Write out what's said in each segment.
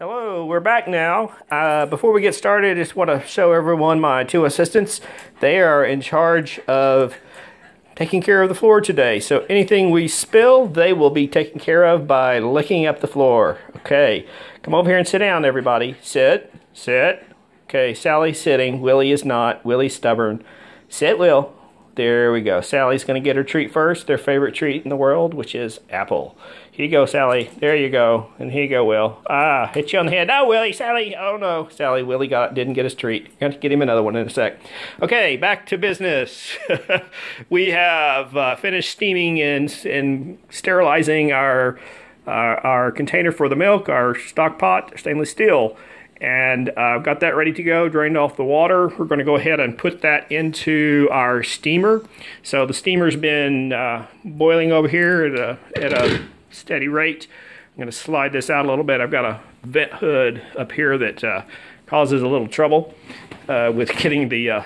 Hello, we're back now. Before we get started, I just want to show everyone my two assistants. They are in charge of taking care of the floor today. So anything we spill, they will be taken care of by licking up the floor. Okay, come over here and sit down, everybody. Sit, sit. Okay, Sally's sitting. Willie is not. Willie's stubborn. Sit, Will. There we go. Sally's going to get her treat first, their favorite treat in the world, which is apple. Here you go, Sally. There you go. And here you go, Will. Ah, hit you on the head. Oh, Willie, Sally. Oh, no. Sally, Willie didn't get his treat. Got to get him another one in a sec. Okay, back to business. We have finished steaming and sterilizing our container for the milk, our stock pot, stainless steel. And I've got that ready to go, drained off the water. We're going to go ahead and put that into our steamer. So the steamer's been boiling over here at a steady rate. I'm going to slide this out a little bit. I've got a vent hood up here that causes a little trouble with getting the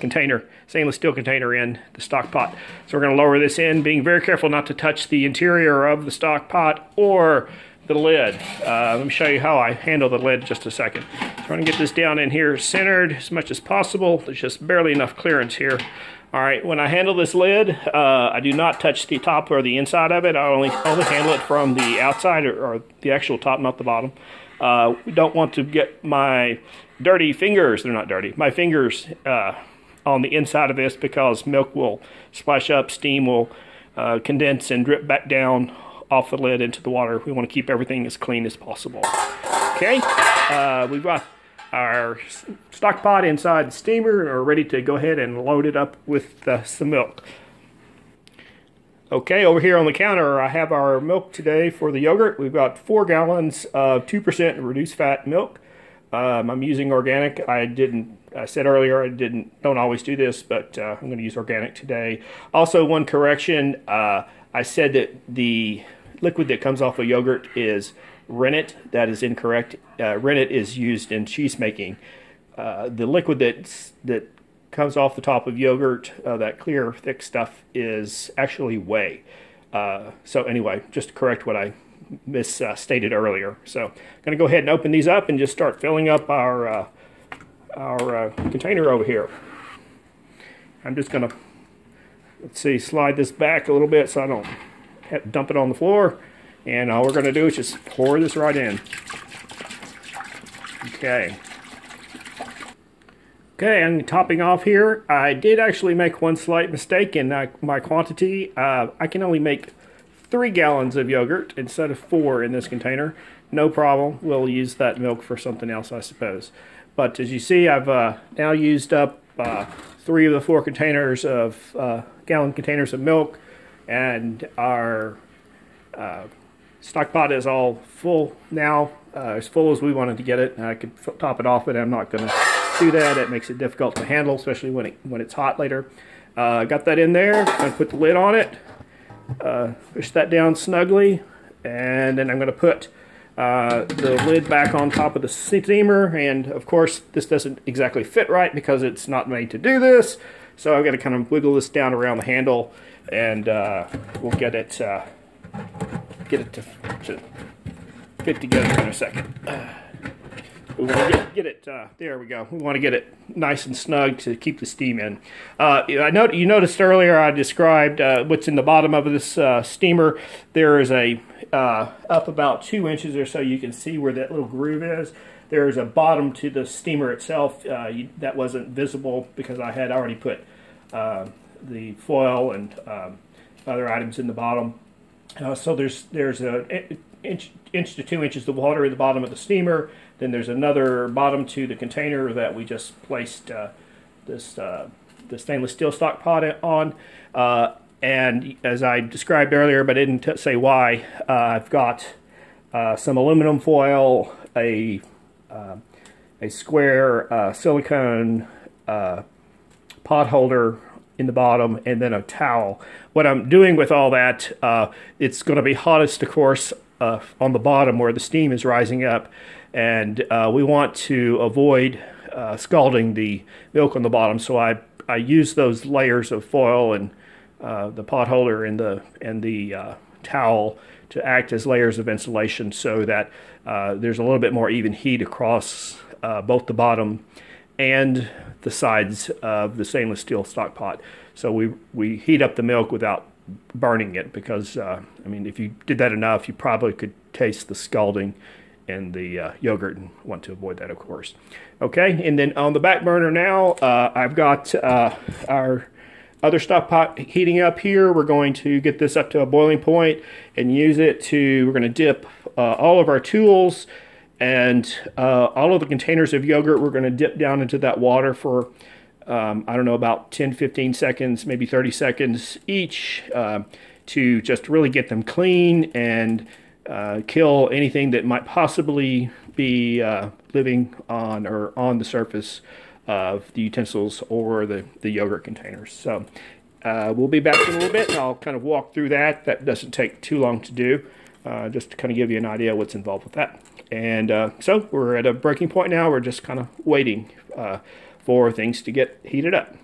container, stainless steel container in the stock pot. So we're going to lower this in, being very careful not to touch the interior of the stock pot or the lid. Let me show you how I handle the lid in just a second. Trying to get this down in here centered as much as possible. There's just barely enough clearance here. All right, when I handle this lid, I do not touch the top or the inside of it. I only handle it from the outside or the actual top, not the bottom. We don't want to get my dirty fingers, they're not dirty, my fingers on the inside of this, because milk will splash up, steam will condense and drip back down off the lid into the water. We want to keep everything as clean as possible. Okay, we've got our stock pot inside the steamer and are ready to go ahead and load it up with some milk. Okay, over here on the counter I have our milk today for the yogurt. We've got 4 gallons of 2% reduced fat milk. I'm using organic. I said earlier I don't always do this, but I'm going to use organic today. Also, one correction, I said that the liquid that comes off of yogurt is rennet. That is incorrect. Rennet is used in cheese making. The liquid that comes off the top of yogurt, that clear, thick stuff, is actually whey. So anyway, just to correct what I misstated earlier. So I'm going to go ahead and open these up and just start filling up our container over here. I'm just going to, let's see, slide this back a little bit so I don't have to dump it on the floor. And all we're going to do is just pour this right in. Okay. Okay, I'm topping off here. I did actually make one slight mistake in my quantity. I can only make 3 gallons of yogurt instead of 4 in this container. No problem. We'll use that milk for something else, I suppose. But as you see, I've now used up 3 of the 4 containers of gallon containers of milk, and our stock pot is all full now, as full as we wanted to get it. I could top it off, but I'm not going to do that. It makes it difficult to handle, especially when it's hot later. Got that in there. I'm going to put the lid on it, push that down snugly, and then I'm going to put the lid back on top of the steamer. And of course, this doesn't exactly fit right because it's not made to do this. So I've got to kind of wiggle this down around the handle, and we'll get it to fit together in a second. We want to get it, there we go. We want to get it nice and snug to keep the steam in. You noticed earlier I described what's in the bottom of this steamer. There is up about 2 inches or so, you can see where that little groove is. There's a bottom to the steamer itself. That wasn't visible because I had already put the foil and other items in the bottom. So there's an inch to 2 inches of water at the bottom of the steamer. Then there's another bottom to the container that we just placed the stainless steel stock pot on. And as I described earlier, but I didn't say why, I've got some aluminum foil, a square silicone pot holder in the bottom, and then a towel. What I'm doing with all that, it's going to be hottest, of course, on the bottom where the steam is rising up, and we want to avoid scalding the milk on the bottom. So I use those layers of foil and the pot holder and the towel to act as layers of insulation so that there's a little bit more even heat across both the bottom and the sides of the stainless steel stock pot. So we heat up the milk without burning it, because I mean, if you did that enough, you probably could taste the scalding in the yogurt, and want to avoid that, of course. Okay, and then on the back burner now, I've got our other stock pot heating up here. We're going to get this up to a boiling point and use it to, we're going to dip all of our tools and all of the containers of yogurt. We're going to dip down into that water for I don't know, about 10-15 seconds, maybe 30 seconds each, to just really get them clean and kill anything that might possibly be living on or on the surface of the utensils or the yogurt containers. So we'll be back in a little bit, and I'll kind of walk through that. That doesn't take too long to do, just to kind of give you an idea of what's involved with that. And so we're at a breaking point now. We're just kind of waiting for things to get heated up.